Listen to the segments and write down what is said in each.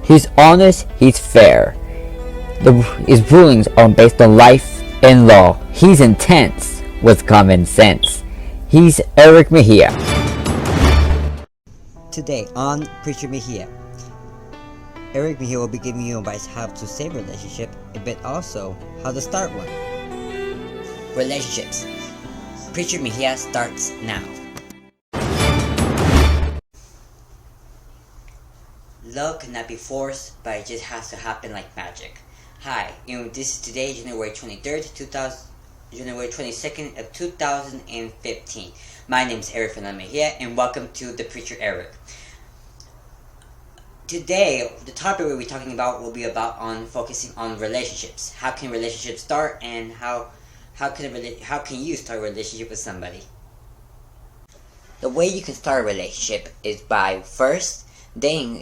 He's honest, he's fair. His rulings are based on life and law. He's intense with common sense. He's Erick Mejia. Today on Preacher Mejia, Erick Mejia will be giving you advice how to save a relationship, but also how to start one. Relationships. Preacher Mejia starts now. Love cannot be forced, but it just has to happen like magic. Hi, this is today, January 23rd, January 22nd of 2015. My name is Erick Mejia, and welcome to the Preacher Erick. Today, the topic we'll be talking about will be focusing on relationships. How can relationships start, and how can you start a relationship with somebody? The way you can start a relationship is by first meeting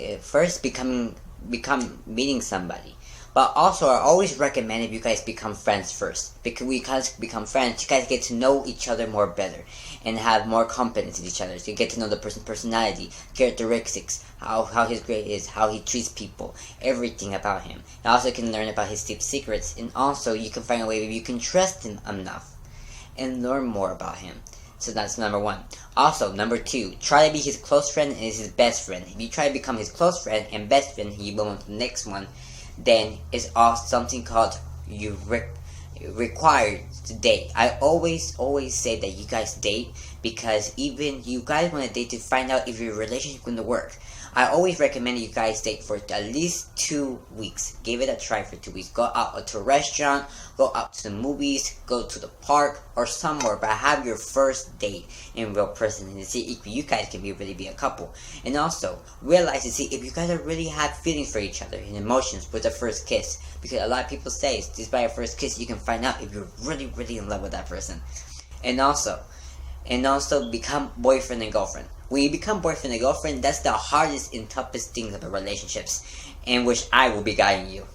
somebody. But also, I always recommend if you guys become friends first. Because we guys become friends, you guys get to know each other more better and have more confidence in each other. So you get to know the person's personality, characteristics, how his grade is, how he treats people, everything about him. You also can learn about his deep secrets, and also you can find a way where you can trust him enough and learn more about him. So that's number one. Also, number two, try to be his close friend and his best friend. If you try to become his close friend and best friend, he will move to the next one. Then it's also something called required to date. I always say that you guys date because even you guys want to date to find out if your relationship is going to work. I always recommend you guys date for at least 2 weeks. Give it a try for 2 weeks. Go out to a restaurant, go out to the movies, go to the park or somewhere, but have your first date in real person and see if you guys can really be a couple. And also realize to see if you guys really have feelings for each other and emotions with the first kiss. Because a lot of people say just by a first kiss you can find out if you're really in love with that person. And also become boyfriend and girlfriend. When you become boyfriend and girlfriend, that's the hardest and toughest things about relationships, in which I will be guiding you.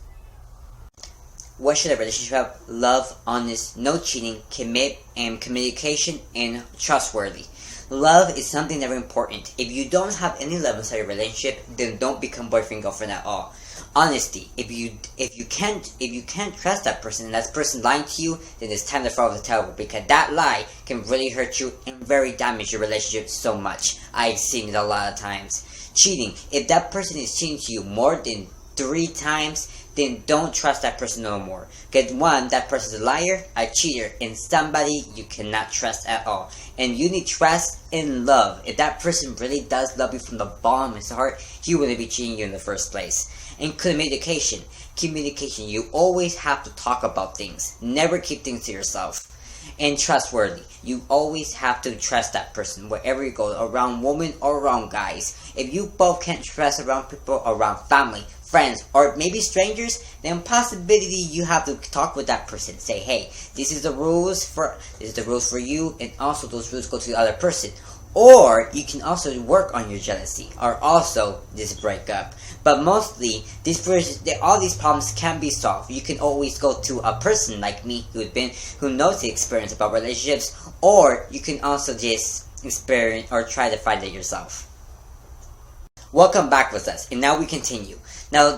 What should a relationship have? Love, honest, no cheating, communication, and trustworthy. Love is something very important. If you don't have any love inside your relationship, then don't become boyfriend and girlfriend at all. Honesty. If you can't trust that person and that person lying to you, then it's time to throw the towel, because that lie can really hurt you and very damage your relationship so much. I've seen it a lot of times. Cheating. If that person is cheating to you more than 3 times, then don't trust that person no more. Because one, that person is a liar, a cheater, and somebody you cannot trust at all. And you need trust and love. If that person really does love you from the bottom of his heart, he wouldn't be cheating you in the first place. And communication. You always have to talk about things. Never keep things to yourself. And trustworthy. You always have to trust that person wherever you go, around women or around guys. If you both can't trust around people, around family, friends, or maybe strangers, then possibility you have to talk with that person. Say, hey, this is the rules for you, and also those rules go to the other person. Or you can also work on your jealousy, or also just break up. But mostly, all these problems can be solved. You can always go to a person like me who knows the experience about relationships, or you can also just experience or try to find it yourself. Welcome back with us, and now we continue. Now,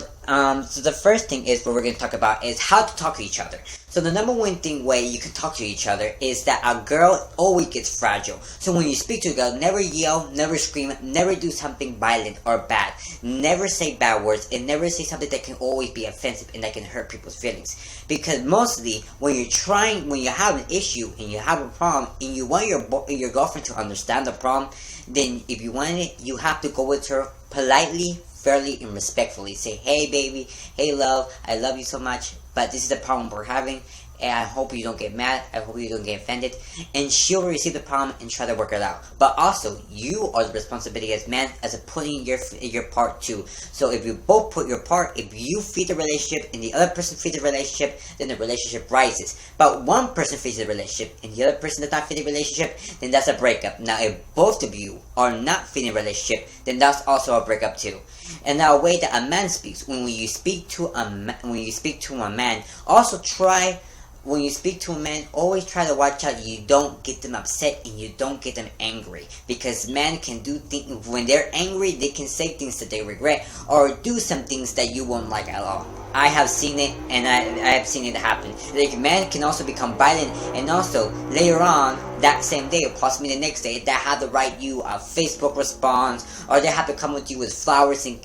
so the first thing is what we're going to talk about is how to talk to each other. So the number one way you can talk to each other is that a girl always gets fragile. So when you speak to a girl, never yell, never scream, never do something violent or bad. Never say bad words, and never say something that can always be offensive and that can hurt people's feelings. Because mostly, when you have an issue and you have a problem and you want your girlfriend to understand the problem, then if you want it, you have to go with her politely, fairly, and respectfully. Say, hey baby, hey love, I love you so much, but this is the problem we're having, and I hope you don't get mad, I hope you don't get offended, and she'll receive the problem and try to work it out. But also, you are the responsibility as man as putting your part too. So if you both put your part, if you feed the relationship and the other person feeds the relationship, then the relationship rises. But one person feeds the relationship and the other person does not feed the relationship, then that's a breakup. Now if both of you are not feeding the relationship, then that's also a breakup too. And now a way that a man speaks, when you speak to a man, also try when you speak to a man, always try to watch out you don't get them upset and you don't get them angry. Because men can do things, when they're angry, they can say things that they regret or do some things that you won't like at all. I have seen it, and I have seen it happen. Like, men can also become violent, and also later on that same day or possibly the next day, they have to write you a Facebook response, or they have to come with you with flowers and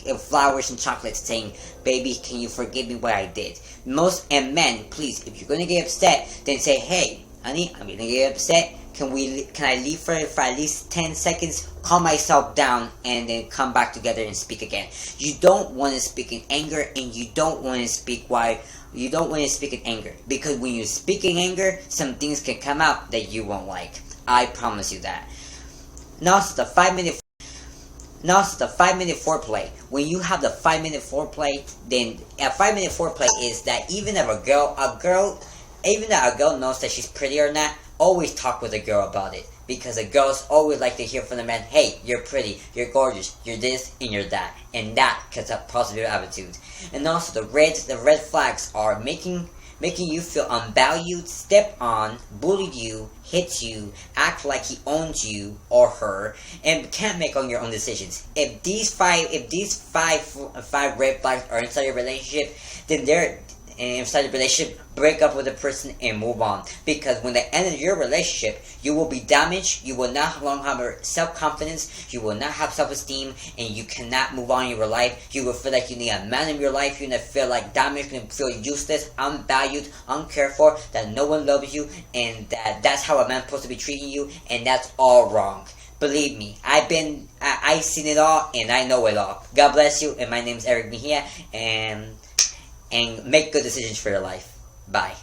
chocolates saying, "Baby, can you forgive me what I did?" And men, please, if you're gonna get upset, then say, "Hey, honey, I'm gonna get upset. Can I leave for at least 10 seconds, calm myself down, and then come back together and speak again?" You don't want to speak in anger, and you don't want to speak in anger, because when you speak in anger, some things can come out that you won't like. I promise you that. Now it's the 5-minute foreplay. When you have the 5-minute foreplay, then a 5-minute foreplay is that even if a girl knows that she's pretty or not, always talk with a girl about it, because the girls always like to hear from the man, "Hey, you're pretty, you're gorgeous, you're this and you're that," and that gets a positive attitude. And also the red flags are making you feel unvalued, step on, bullied you, hit you, act like he owns you or her, and can't make on your own decisions. If these five red flags are inside your relationship, then break up with the person and move on. Because when they end your relationship, you will be damaged, you will not long have self-confidence, you will not have self-esteem, and you cannot move on in your life. You will feel like you need a man in your life, you're going to feel like damaged, you're going to feel useless, unvalued, uncared for, that no one loves you, and that's how a man's supposed to be treating you, and that's all wrong. Believe me, I've seen it all, and I know it all. God bless you, and my name is Erick Mejia, and make good decisions for your life. Bye.